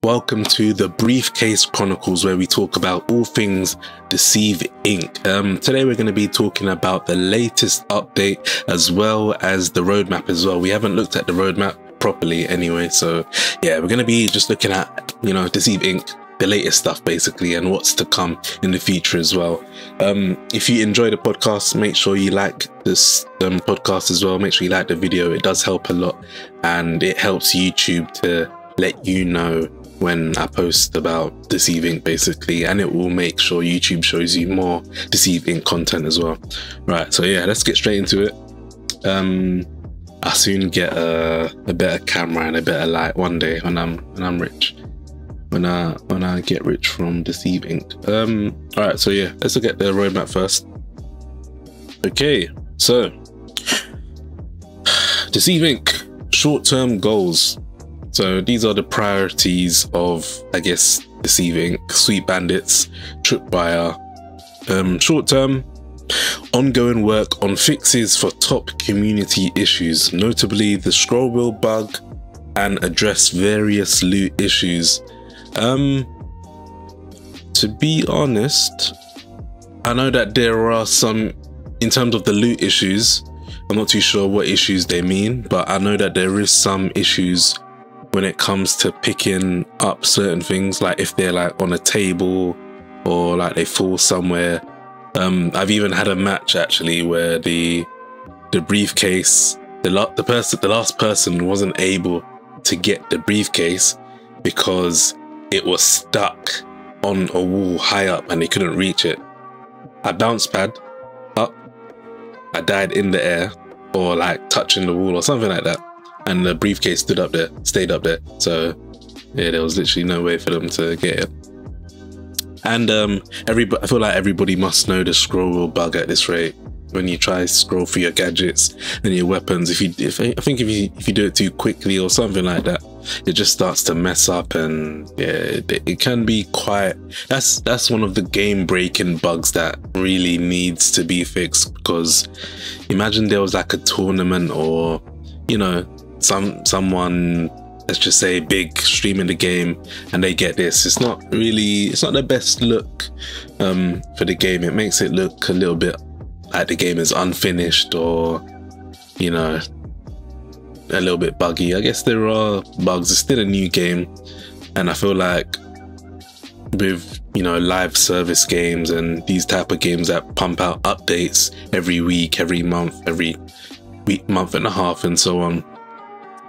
Welcome to the Briefcase Chronicles, where we talk about all things Deceive Inc. Today we're going to be talking about the latest update as well as the roadmap as well. We haven't looked at the roadmap properly anyway, so yeah, we're going to be just looking at, Deceive Inc, the latest stuff basically, and what's to come in the future as well. If you enjoy the podcast, make sure you like this podcast as well. Make sure you like the video. It does help a lot, and it helps YouTube to let you know when I post about Deceive Inc basically, and it will make sure YouTube shows you more Deceive Inc content as well. Right, so yeah, let's get straight into it. I'll soon get a better camera and a better light one day when I'm rich. When I get rich from Deceive Inc. Alright, so yeah, let's look at the roadmap first. Okay, so Deceive Inc short-term goals. So these are the priorities of, I guess, Deceive Inc, Sweet Bandits, Tripwire. Short-term, ongoing work on fixes for top community issues, notably the scroll wheel bug, and address various loot issues. To be honest, I know that there are some, in terms of the loot issues, I'm not too sure what issues they mean, but I know that there is some issues when it comes to picking up certain things, like if they're like on a table or like they fall somewhere. I've even had a match actually where the briefcase, the last person wasn't able to get the briefcase because it was stuck on a wall high up and they couldn't reach it. I bounced pad up, I died in the air or like touching the wall or something like that, and the briefcase stayed up there. So yeah, there was literally no way for them to get it. And I feel like everybody must know the scroll wheel bug at this rate. When you try to scroll through your gadgets and your weapons, I think if you do it too quickly or something like that, it just starts to mess up, and yeah, it can be quite. That's one of the game breaking bugs that really needs to be fixed. Because imagine there was like a tournament, or someone, let's just say big, streaming the game, and they get this. It's not the best look for the game. It makes it look a little bit like the game is unfinished, or a little bit buggy. I guess there are bugs. It's still a new game, and I feel like with live service games and these type of games that pump out updates every week, every month, every week, month and a half, and so on,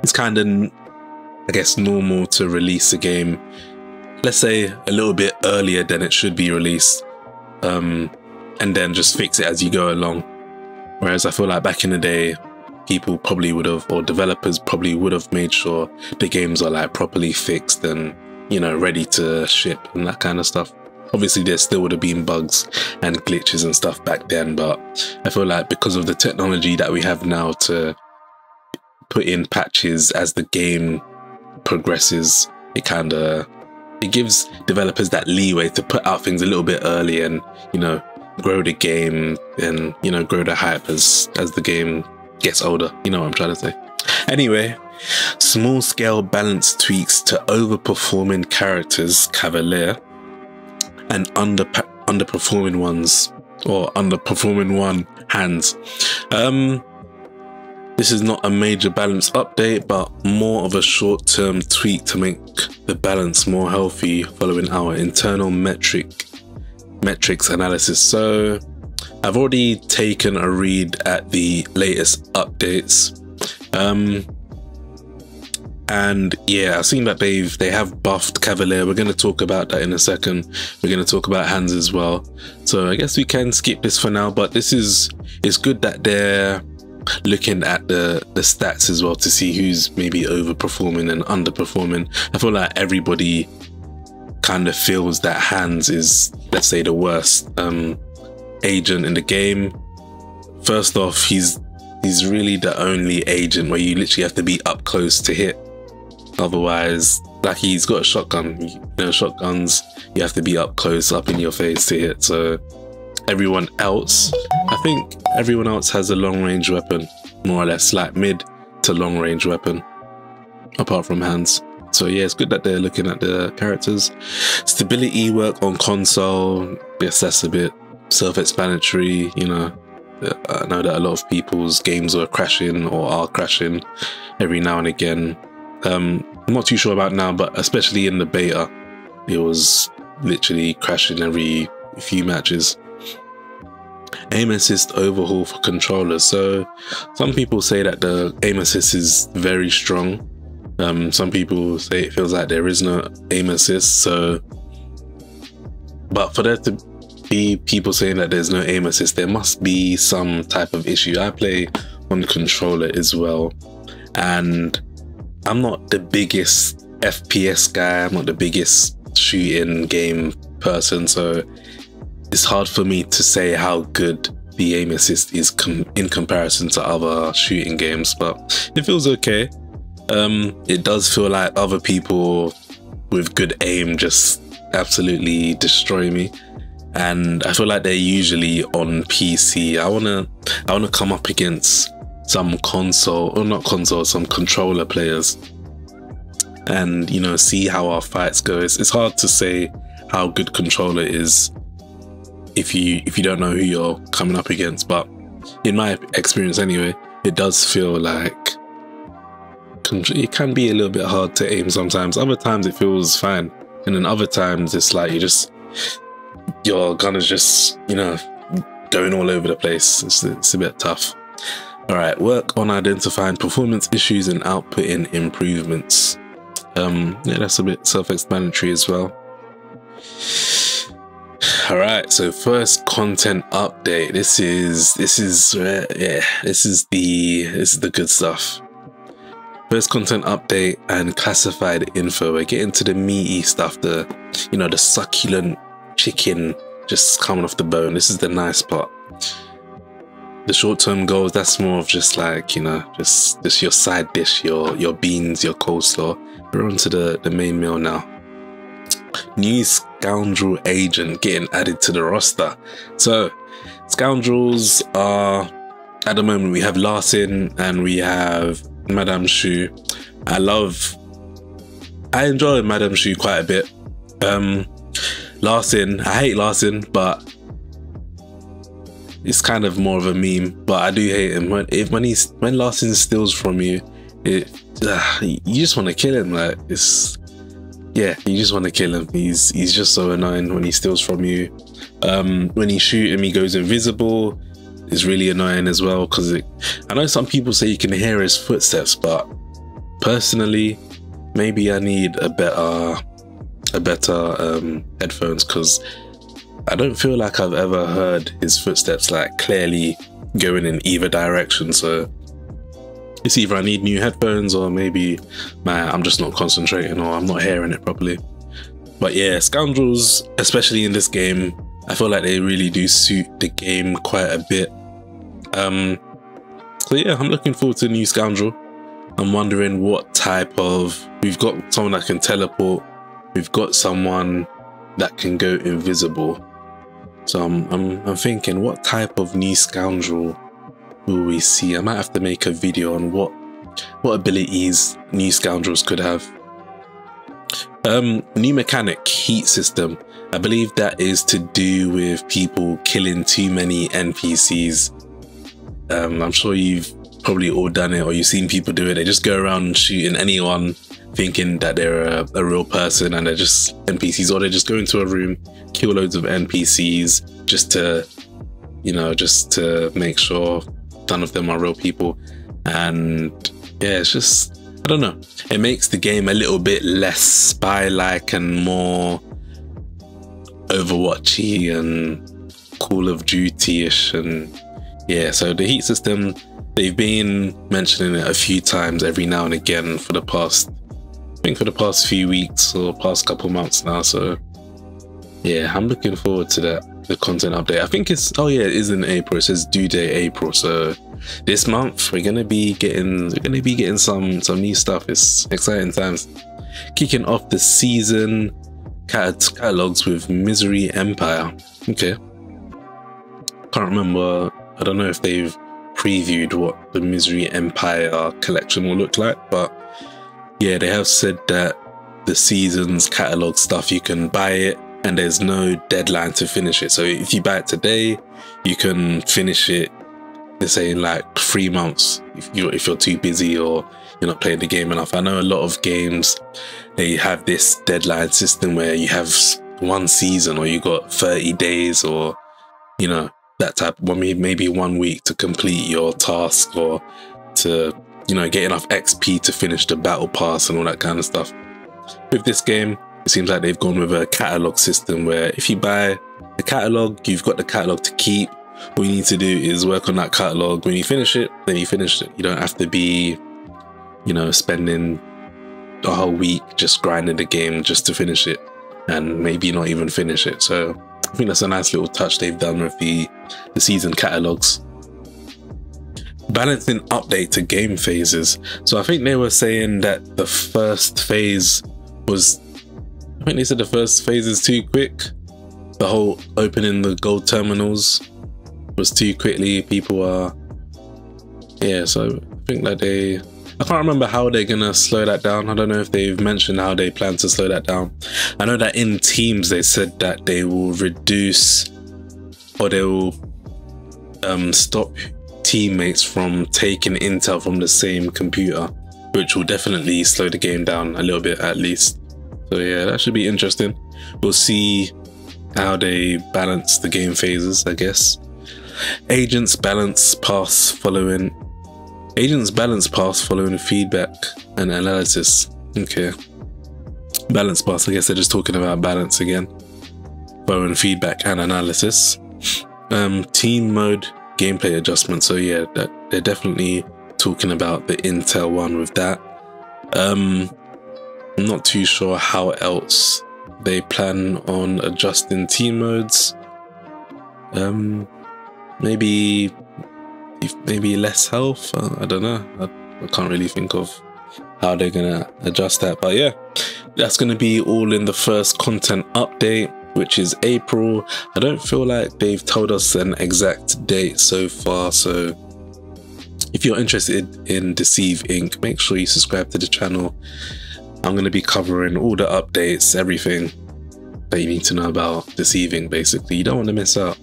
it's kind of, I guess, normal to release a game, let's say a little bit earlier than it should be released, and then just fix it as you go along. Whereas I feel like back in the day, people probably would have, or developers probably would have, made sure the games are like properly fixed and ready to ship and that kind of stuff. Obviously there still would have been bugs and glitches and stuff back then, but I feel like because of the technology that we have now to put in patches as the game progresses, it gives developers that leeway to put out things a little bit early and grow the game and grow the hype as the game gets older. You know what I'm trying to say. Anyway, small scale balance tweaks to overperforming characters, Cavaliere, and underperforming ones, or underperforming one, hands. This is not a major balance update, but more of a short-term tweak to make the balance more healthy following our internal metrics analysis. So I've already taken a read at the latest updates, and yeah, I've seen that they have buffed Cavaliere. We're going to talk about that in a second. We're going to talk about hands as well, so I guess we can skip this for now. But it's good that they're looking at the stats as well to see who's maybe overperforming and underperforming. I feel like everybody kind of feels that hands is, let's say, the worst agent in the game. First off, he's really the only agent where you literally have to be up close to hit. Otherwise, like, he's got a shotgun, shotguns, you have to be up close, up in your face to hit. So everyone else, I think everyone else has a long range weapon, more or less, like mid to long range weapon, apart from hands. So yeah, it's good that they're looking at the characters. Stability work on console, yes, that's a bit self-explanatory. You know, I know that a lot of people's games are crashing or are crashing every now and again. I'm not too sure about now, but especially in the beta, it was literally crashing every few matches. Aim assist overhaul for controllers. So some people say that the aim assist is very strong. Some people say it feels like there is no aim assist. So, but for there to be people saying that there's no aim assist, there must be some type of issue. I play on the controller as well, and I'm not the biggest FPS guy. I'm not the biggest shooting game person, so it's hard for me to say how good the aim assist is in comparison to other shooting games, but it feels okay. It does feel like other people with good aim just absolutely destroy me, and I feel like they're usually on PC. I wanna come up against some console, or not console, some controller players, and you know, see how our fights go. It's hard to say how good controller is if you don't know who you're coming up against, but in my experience anyway, it does feel like it can be a little bit hard to aim sometimes. Other times it feels fine, and then other times it's like your gun is just, you know, going all over the place. It's a bit tough. All right, work on identifying performance issues and outputting improvements. Yeah, that's a bit self-explanatory as well. All right, so first content update. This is the good stuff. First content update and classified info. We're getting to the meaty stuff, the succulent chicken just coming off the bone. This is the nice part. The short-term goals, that's more of just like, you know, just your side dish, your beans, your coleslaw. We're on to the main meal now. New scoundrel agent getting added to the roster. So scoundrels are, at the moment, we have Larson and we have Madame Shu. I enjoy Madame Shu quite a bit. Larson, I hate Larson, but it's kind of more of a meme. But I do hate him when Larson steals from you. You just want to kill him. Like, yeah, you just want to kill him. He's just so annoying when he steals from you. When you shoot him, he goes invisible. It's really annoying as well, because I know some people say you can hear his footsteps, but personally, maybe I need a better headphones, because I don't feel like I've ever heard his footsteps like clearly going in either direction. So it's either I need new headphones, or maybe I'm just not concentrating, or I'm not hearing it properly. But yeah, scoundrels, especially in this game, I feel like they really do suit the game quite a bit. So yeah, I'm looking forward to a new scoundrel. I'm wondering what type of... We've got someone that can teleport. We've got someone that can go invisible. So I'm thinking, what type of new scoundrel will we see? I might have to make a video on what abilities new scoundrels could have. New mechanic, heat system. I believe that is to do with people killing too many NPCs. I'm sure you've probably all done it, or you've seen people do it. They just go around shooting anyone, thinking that they're a real person, and they're just NPCs, or they just go into a room, kill loads of NPCs just to, you know, just to make sure none of them are real people. And yeah, it's just, I don't know, it makes the game a little bit less spy-like and more Overwatchy and Call of Duty-ish. And yeah, so the heat system, they've been mentioning it a few times every now and again for the past, I think for the past few weeks or past couple months now. So yeah, I'm looking forward to that, the content update. I think it's, oh yeah, it is in April. It says due date April. So this month we're gonna be getting some new stuff. It's exciting times. Kicking off the season catalogs with Misery Empire. Okay, can't remember. I don't know if they've previewed what the Misery Empire collection will look like, but yeah, they have said that the season's catalog stuff, you can buy it and there's no deadline to finish it. So if you buy it today, you can finish it, let's say in like 3 months if you're too busy or you're not playing the game enough. I know a lot of games, they have this deadline system where you have one season or you got 30 days or, you know, that type, maybe 1 week to complete your task or to, you know, get enough XP to finish the battle pass and all that kind of stuff. With this game, it seems like they've gone with a catalog system where if you buy the catalog, you've got the catalog to keep. All you need to do is work on that catalog. When you finish it, then you finish it. You don't have to be, you know, spending a whole week just grinding the game just to finish it and maybe not even finish it. So I think that's a nice little touch they've done with the season catalogs. Balancing update to game phases. So I think they were saying that the first phase was, I think they said the first phase is too quick. The whole opening the gold terminals was too quickly. People are, yeah, so I think that I can't remember how they're gonna slow that down. I don't know if they've mentioned how they plan to slow that down. I know that in Teams they said that they will reduce, or they will stop teammates from taking intel from the same computer, which will definitely slow the game down a little bit at least. So yeah, that should be interesting. We'll see how they balance the game phases, I guess. Agents balance pass following feedback and analysis. Okay, balance pass, I guess they're just talking about balance again, following feedback and analysis. Team mode gameplay adjustment. So yeah, that they're definitely talking about the Intel one with that. I'm not too sure how else they plan on adjusting team modes. Maybe less health. I don't know. I can't really think of how they're gonna adjust that, but yeah, that's gonna be all in the first content update, which is April. I don't feel like they've told us an exact date so far, so if you're interested in Deceive Inc, make sure you subscribe to the channel. I'm going to be covering all the updates, everything that you need to know about Deceive Inc, basically. You don't want to miss out.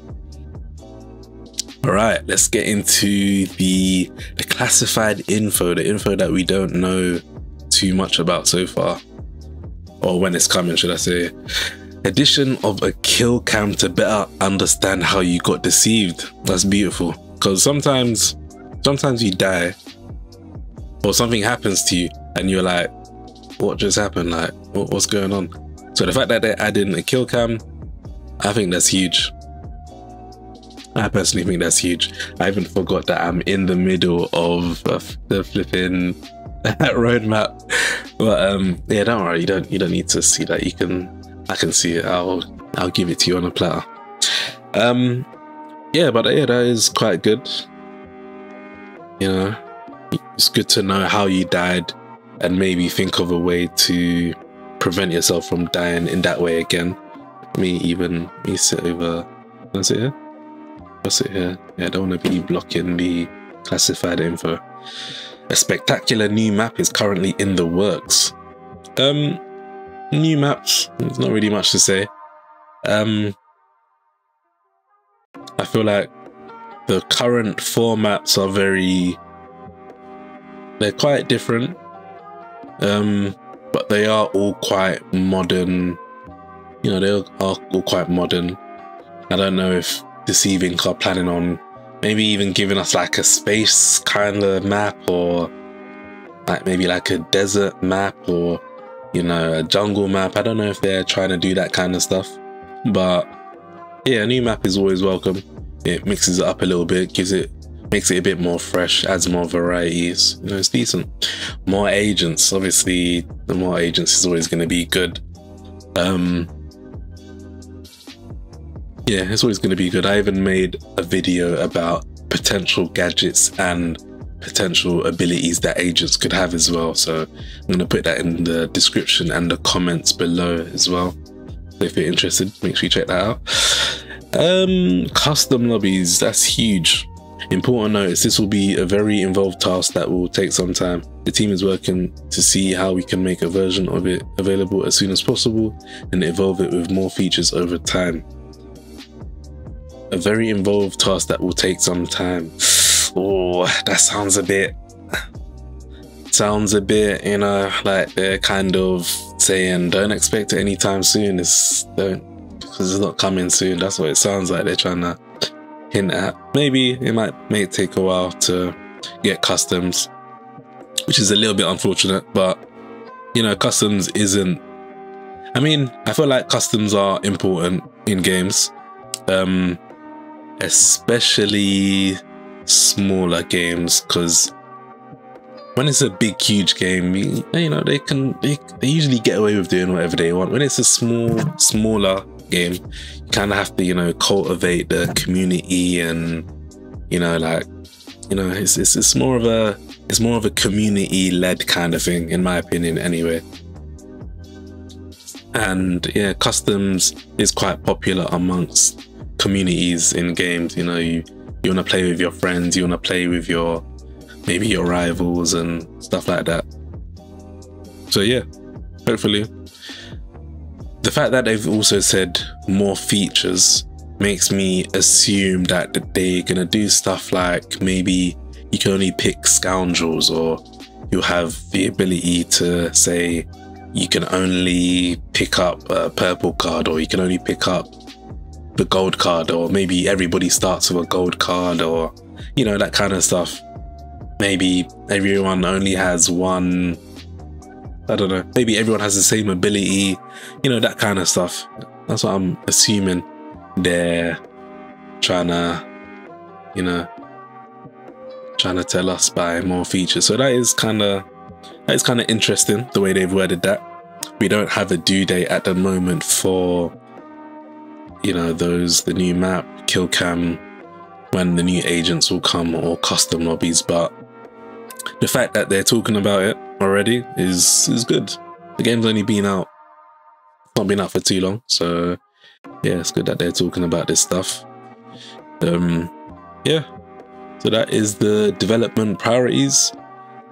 Alright, let's get into the classified info, the info that we don't know too much about so far, or when it's coming, should I say. Addition of a kill cam to better understand how you got deceived. That's beautiful, because sometimes you die or something happens to you and you're like, what just happened? Like, what's going on? So the fact that they're adding a kill cam, I think that's huge. I personally think that's huge. I even forgot that I'm in the middle of the flipping roadmap. But yeah, don't worry, you don't need to see that. I can see it. I'll give it to you on a platter. Yeah, but yeah, that is quite good. You know, it's good to know how you died and maybe think of a way to prevent yourself from dying in that way again. Me sit over. Can I sit here? I'll sit here. Yeah, I don't want to be blocking the classified info. A spectacular new map is currently in the works. New maps, there's not really much to say. I feel like the current 4 maps are they're quite different, but they are all quite modern. You know, they are all quite modern. I don't know if Deceive Inc are planning on maybe even giving us like a space kind of map, or like maybe like a desert map, or, you know, a jungle map. I don't know if they're trying to do that kind of stuff, but yeah, a new map is always welcome. It mixes it up a little bit, makes it a bit more fresh, adds more varieties. You know, it's decent. More agents, obviously the more agents is always going to be good. Yeah, it's always going to be good. I even made a video about potential gadgets and potential abilities that agents could have as well, so I'm going to put that in the description and the comments below as well. So if you're interested, make sure you check that out. Custom lobbies, that's huge. Important notice, this will be a very involved task that will take some time. The team is working to see how we can make a version of it available as soon as possible and evolve it with more features over time. A very involved task that will take some time. Oh, that sounds a bit, you know, like they're kind of saying don't expect it anytime soon. Because it's not coming soon. That's what it sounds like they're trying to hint at. Maybe it may take a while to get customs, which is a little bit unfortunate, but you know, customs isn't, I mean, I feel like customs are important in games, especially smaller games, because when it's a big huge game, you know, they usually get away with doing whatever they want. When it's a smaller game, you kind of have to, you know, cultivate the community, and you know, like, you know, it's more of a community led kind of thing, in my opinion anyway. And yeah, customs is quite popular amongst communities in games. You know, you want to play with your friends, you want to play with maybe your rivals and stuff like that. So yeah, hopefully. The fact that they've also said more features makes me assume that they're gonna do stuff like maybe you can only pick scoundrels, or you'll have the ability to say you can only pick up a purple card, or you can only pick up the gold card, or maybe everybody starts with a gold card, or you know, that kind of stuff. Maybe everyone only has one, I don't know, maybe everyone has the same ability, you know, that kind of stuff. That's what I'm assuming they're trying to, you know, trying to tell us by more features. So that is kind of interesting, the way they've worded that. We don't have a due date at the moment for, you know, the new map, kill cam, when the new agents will come, or custom lobbies, but the fact that they're talking about it already is good. The game's only been out, not been out for too long, so yeah, it's good that they're talking about this stuff. Yeah, so that is the development priorities.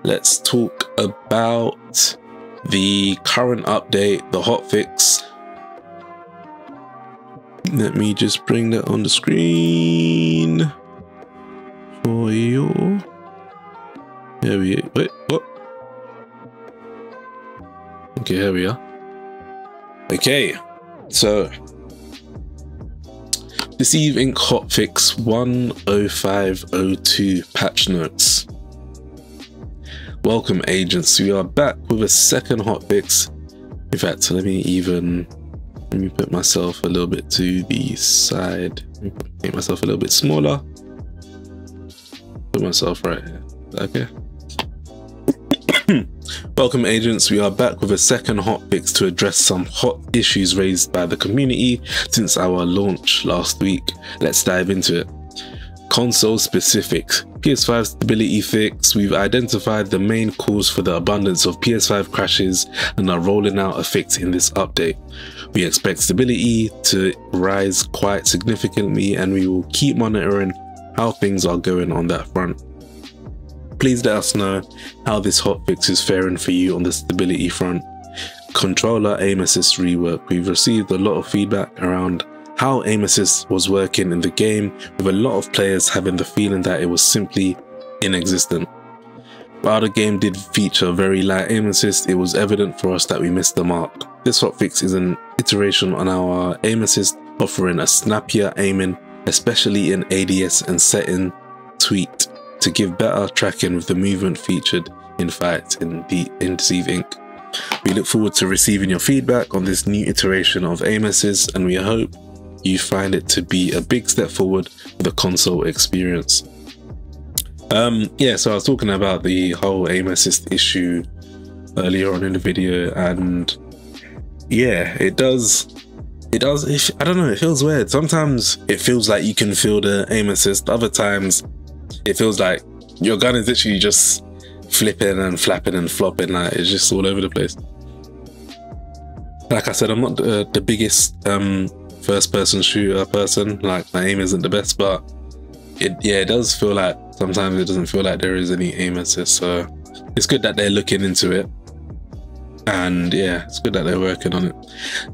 Let's talk about the current update, the hotfix. Let me just bring that on the screen for you. Here we are. Wait, what? Okay, here we are. Okay, so Deceive Inc hotfix 10502 patch notes. Welcome agents, we are back with a second hotfix. In fact, let me put myself a little bit to the side. Make myself a little bit smaller. Put myself right here. Okay. Welcome agents, we are back with a second hotfix to address some hot issues raised by the community since our launch last week. Let's dive into it. Console specific. PS5 stability fix. We've identified the main cause for the abundance of PS5 crashes and are rolling out a fix in this update. We expect stability to rise quite significantly, and we will keep monitoring how things are going on that front. Please let us know how this hotfix is faring for you on the stability front. Controller aim assist rework. We've received a lot of feedback around how aim assist was working in the game, with a lot of players having the feeling that it was simply inexistent. While the game did feature very light aim assist, it was evident for us that we missed the mark. This hotfix is an iteration on our aim assist, offering a snappier aiming, especially in ADS and setting tweaked to give better tracking with the movement featured in fights in Deceive Inc. We look forward to receiving your feedback on this new iteration of aim assist, and we hope you find it to be a big step forward for the console experience. Yeah, so I was talking about the whole aim assist issue earlier on in the video, and yeah, I don't know, it feels weird. Sometimes it feels like you can feel the aim assist, other times it feels like your gun is literally just flipping and flapping and flopping, like it's just all over the place. Like I said, I'm not the biggest first person shooter person, like my aim isn't the best, but it does feel like sometimes it doesn't feel like there is any aim assist, so it's good that they're looking into it. And yeah, it's good that they're working on it.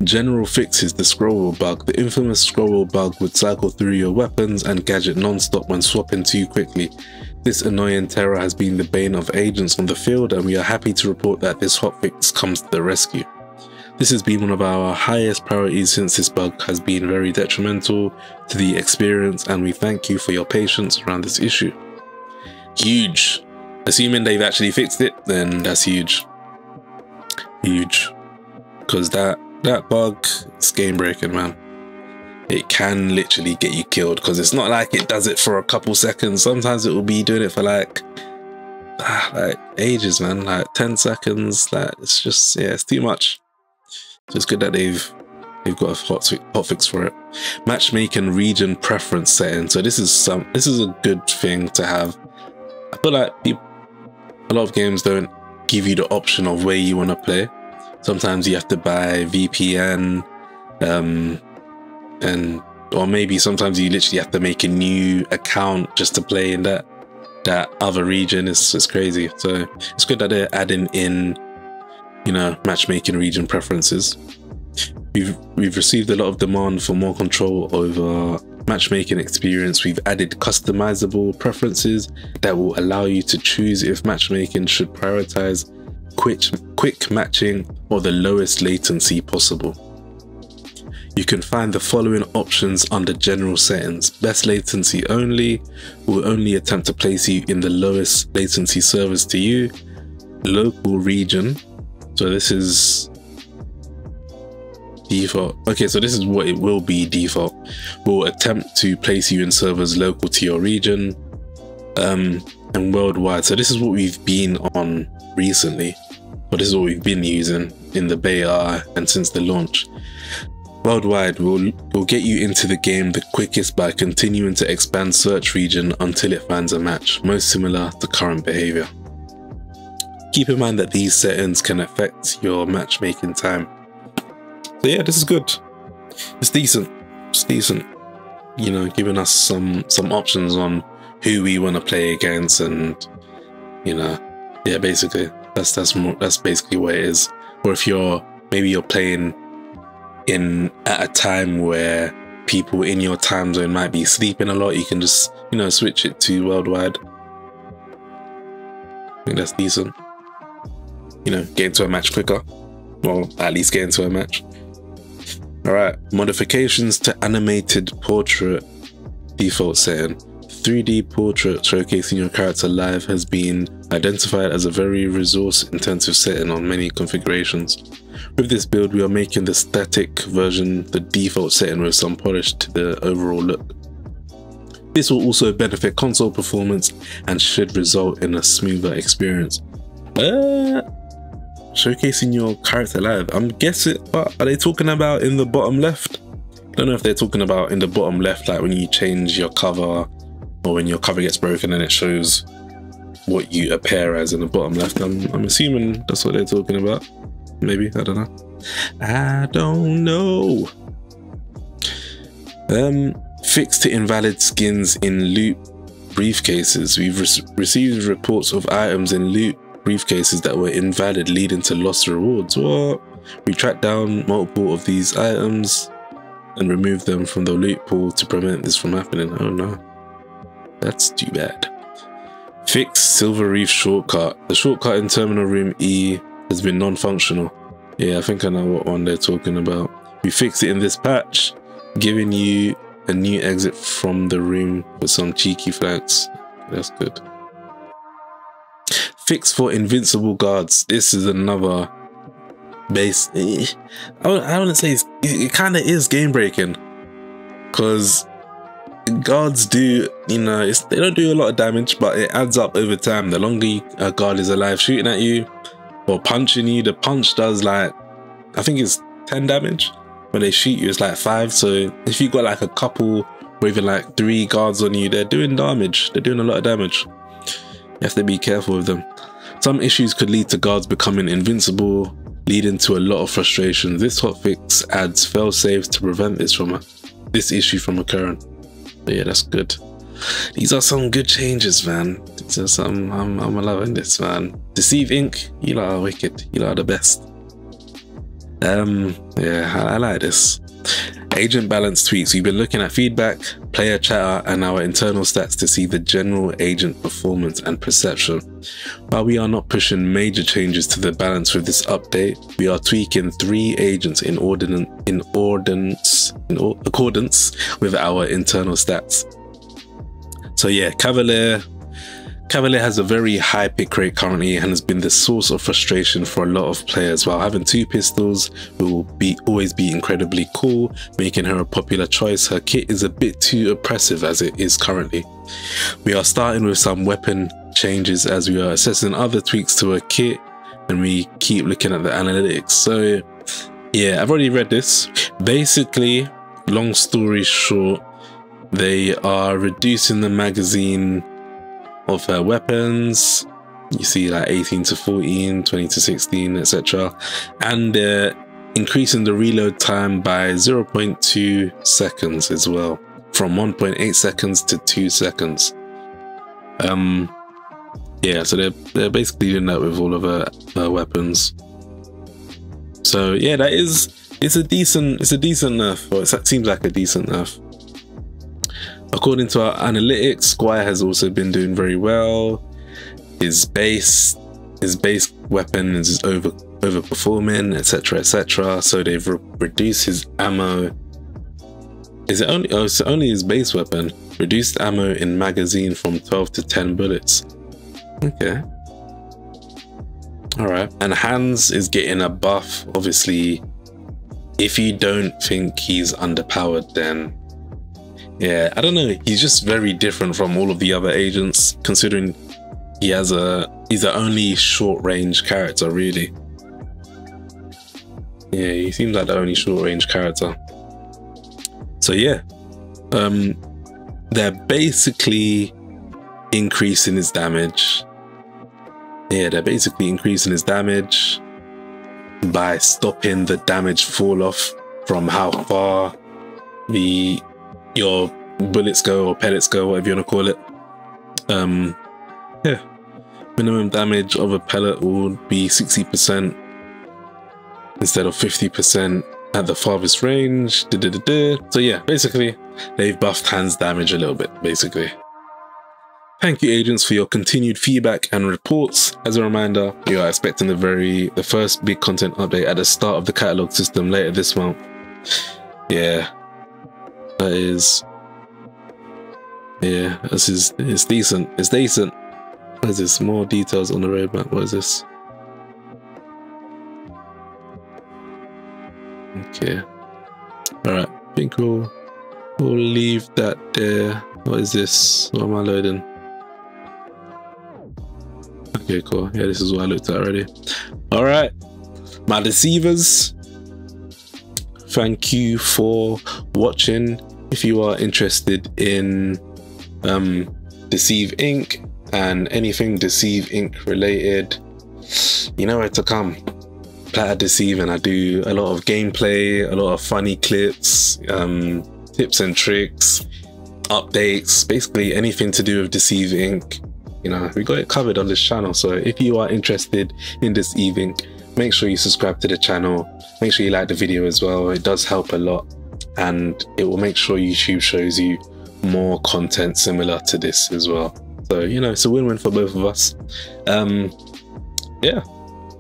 General fixes: the scroll wheel bug. The infamous scroll wheel bug would cycle through your weapons and gadget non-stop when swapping too quickly. This annoying terror has been the bane of agents on the field, and we are happy to report that this hotfix comes to the rescue. This has been one of our highest priorities since this bug has been very detrimental to the experience, and we thank you for your patience around this issue. Huge. Assuming they've actually fixed it, then that's huge. Huge. Because that bug is game breaking, man. It can literally get you killed, because it's not like it does it for a couple seconds. Sometimes it will be doing it for like ages, man, like 10 seconds. Like, it's just, yeah, it's too much. So it's good that they've got a hotfix for it. Matchmaking region preference setting. So this is a good thing to have. I feel like a lot of games don't give you the option of where you want to play. Sometimes you have to buy VPN, or maybe sometimes you literally have to make a new account just to play in that other region. It's crazy. So it's good that they're adding in, you know, matchmaking region preferences. We've received a lot of demand for more control over matchmaking experience. We've added customizable preferences that will allow you to choose if matchmaking should prioritize quick matching or the lowest latency possible. You can find the following options under general settings. Best latency only will only attempt to place you in the lowest latency service to you. Local region, so this is default. Okay, so this is what it will be default. Will attempt to place you in servers local to your region, and worldwide. So this is what we've been on recently, but this is what we've been using in the beta and since the launch. Worldwide will get you into the game the quickest by continuing to expand search region until it finds a match, most similar to current behavior. Keep in mind that these settings can affect your matchmaking time. So yeah, this is good. It's decent. It's decent. You know, giving us some options on who we want to play against, and you know, yeah, basically that's basically what it is. Or if maybe you're playing at a time where people in your time zone might be sleeping a lot, you can just, you know, switch it to worldwide. I think that's decent. You know, get into a match quicker, or at least get into a match. All right, modifications to animated portrait default setting. 3D portrait showcasing your character live has been identified as a very resource-intensive setting on many configurations. With this build, we are making the static version the default setting with some polish to the overall look. This will also benefit console performance and should result in a smoother experience. Showcasing your character live. I'm guessing, but are they talking about in the bottom left? I don't know if they're talking about in the bottom left, like when you change your cover, or when your cover gets broken and it shows what you appear as in the bottom left. I'm assuming that's what they're talking about. Maybe, I don't know. I don't know. Fix to invalid skins in loot briefcases. We've received reports of items in loot briefcases that were invalid, leading to lost rewards. What? We tracked down multiple of these items and removed them from the loot pool to prevent this from happening. Oh no, that's too bad. Fix Silver Reef shortcut. The shortcut in Terminal Room E has been non-functional. Yeah, I think I know what one they're talking about. We fixed it in this patch, giving you a new exit from the room with some cheeky flanks. That's good. Fix for invincible guards. This is another base. I wouldn't say it kind of is game breaking, because guards do, you know, they don't do a lot of damage, but it adds up over time. The longer a guard is alive shooting at you or punching you, the punch does like, I think it's 10 damage. When they shoot you, it's like 5. So if you got like a couple or even like 3 guards on you, they're doing damage. They're doing a lot of damage. You have to be careful with them. Some issues could lead to guards becoming invincible, leading to a lot of frustration. This hotfix adds fail-safes to prevent this issue from occurring. But yeah, that's good. these are some good changes, man. These are some, I'm loving this, man. Deceive Inc, you lot are wicked. You lot are the best. Yeah, I like this. Agent balance tweaks. We've been looking at feedback, player chatter, and our internal stats to see the general agent performance and perception. While we are not pushing major changes to the balance with this update, we are tweaking 3 agents in accordance with our internal stats. So yeah, Cavaliere has a very high pick rate currently and has been the source of frustration for a lot of players. While having 2 pistols will always be incredibly cool, making her a popular choice, her kit is a bit too oppressive as it is currently. We are starting with some weapon changes as we are assessing other tweaks to her kit, and we keep looking at the analytics. So yeah, I've already read this. Basically, long story short, they are reducing the magazine of her weapons. You see like 18 to 14, 20 to 16, etc. And they're increasing the reload time by 0.2 seconds as well, from 1.8 seconds to 2 seconds. Yeah, so they're basically doing that with all of her weapons. So yeah, it's a decent nerf, or it seems like a decent nerf. According to our analytics, Squire has also been doing very well. His base weapon is overperforming, etc, etc. So they've reduced his ammo. Is it only? Oh, it's only his base weapon. Reduced ammo in magazine from 12 to 10 bullets. Okay. All right. And Hans is getting a buff. Obviously, if you don't think he's underpowered, then yeah, I don't know. He's just very different from all of the other agents, considering he's the only short range character, really. Yeah, he seems like the only short range character. So yeah, they're basically increasing his damage. Yeah, they're basically increasing his damage by stopping the damage fall off from how far your bullets go, or pellets go, whatever you want to call it. Yeah, minimum damage of a pellet would be 60% instead of 50% at the farthest range. So yeah, basically they've buffed Hans' damage a little bit, basically. Thank you, agents, for your continued feedback and reports. As a reminder, you are expecting the first big content update at the start of the catalog system later this month. Yeah, that is, yeah, it's decent. It's decent. What is this? More details on the roadmap. What is this? Okay. Alright, I think we'll leave that there. What is this? What am I loading? Okay, cool. Yeah, this is what I looked at already. Alright, my deceivers, thank you for watching. If you are interested in Deceive Inc and anything Deceive Inc related, you know where to come. Platter Deceive, and I do a lot of gameplay, a lot of funny clips, tips and tricks, updates, basically anything to do with Deceive Inc. You know, we got it covered on this channel. So if you are interested in Deceive Inc, make sure you subscribe to the channel. Make sure you like the video as well. It does help a lot, and it will make sure YouTube shows you more content similar to this as well. So, you know, it's a win-win for both of us. Yeah,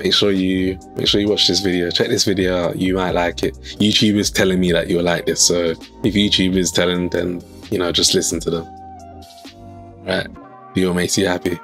make sure you watch this video. Check this video out. You might like it. YouTube is telling me that you'll like this. So if YouTube is telling, then, you know, just listen to them. All right, video makes you happy.